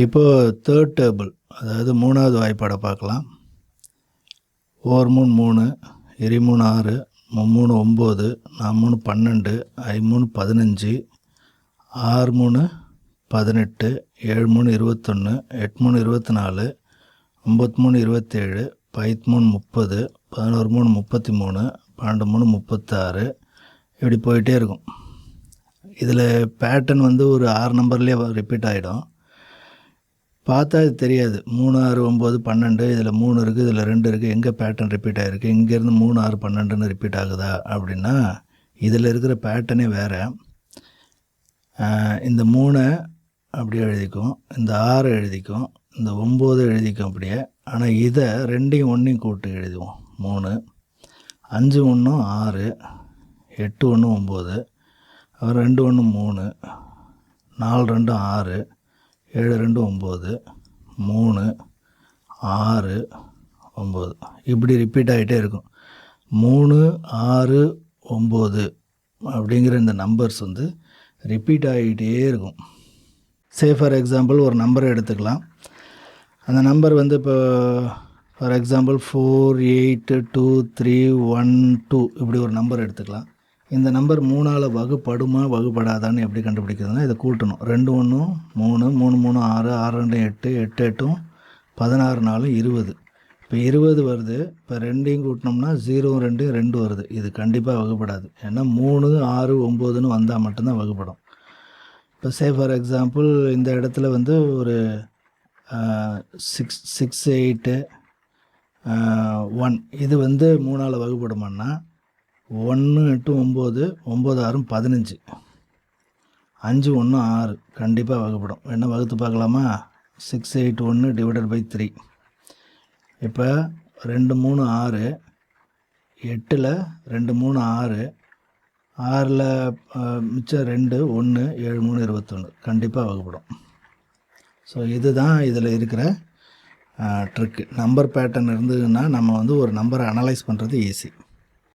இப்போது third table, அதாவது மூணாவது வாய்ப்பாடை பார்க்கலாம். ஓர் மூணு 3, இரு மூணு 6, மும்மூணு 9, நான் 3 12, ஐ 3 15, 6 3 18, 7 3 21, 8 3 24, 9 3 27, 10 3 30, 11 3 33, 12 3 36, இப்படி போயிட்டே இருக்கும். இதில் பேட்டர்ன் வந்து ஒரு 6 நம்பர்லேயே ரிப்பீட் ஆகிடும். பார்த்தா இது தெரியாது. 3 6 9 12, இதில் 3 இருக்குது, இதில் 2 இருக்குது, எங்கே பேட்டர்ன் ரிப்பீட் ஆகிருக்கு, இங்கேருந்து 3 6 12ன்னு ரிப்பீட் ஆகுதா அப்படின்னா இதில் இருக்கிற பேட்டர்னே வேறு. இந்த 3 அப்படியே எழுதிக்கும், இந்த 6 எழுதிக்கும், இந்த 9 எழுதிக்கும் அப்படியே. ஆனால் இதை 2யும் 1யும் கூட்டு எழுதுவோம். 3 5 1 6, 8 1 9, அப்புறம் 2 1 3, 4 2 6, 7 2 9, 3 6 9, இப்படி ரிப்பீட் ஆகிட்டே இருக்கும். 3 6 9 அப்படிங்கிற இந்த நம்பர்ஸ் வந்து ரிப்பீட் ஆகிட்டே இருக்கும். ஃபார் எக்ஸாம்பிள் ஒரு நம்பரை எடுத்துக்கலாம். அந்த நம்பர் வந்து இப்போ ஃபார் எக்ஸாம்பிள் 4 8 2 3 1 2 இப்படி ஒரு நம்பர் எடுத்துக்கலாம். இந்த நம்பர் 3ஆல் வகுப்படுமா வகுப்படாதான்னு எப்படி கண்டுபிடிக்கிறதுனா இதை கூட்டணும். 2 1 3, 3 3 6, 6 2 8, 8 8 16 4 20. இப்போ 20 வருது. இப்போ 2யும் கூட்டினோம்னா 0 2 2 வருது. இது கண்டிப்பாக வகுப்படாது. ஏன்னா 3 6 9ன்னு வந்தால் மட்டும்தான் வகுப்படும். இப்போ ஃபார் எக்ஸாம்பிள் இந்த இடத்துல வந்து ஒரு 6 8 1 இது வந்து 3ஆல் வகுப்படுமான்னா 1 8 9, 9 6 15, 5 1 6 கண்டிப்பாக வகுப்படும். என்ன வகுத்து பார்க்கலாமா? 6 8 1 டிவைடட் பை 3. இப்போ 2 3 6, 8ல் 2 3 6, 6ல் மிச்சம் 2 1 7 3 21 கண்டிப்பாக வகுப்படும். ஸோ இதுதான் இதில் இருக்கிற ட்ரிக்கு. நம்பர் பேட்டர்ன் இருந்ததுன்னா நம்ம வந்து ஒரு நம்பரை அனலைஸ் பண்ணுறது ஈஸி.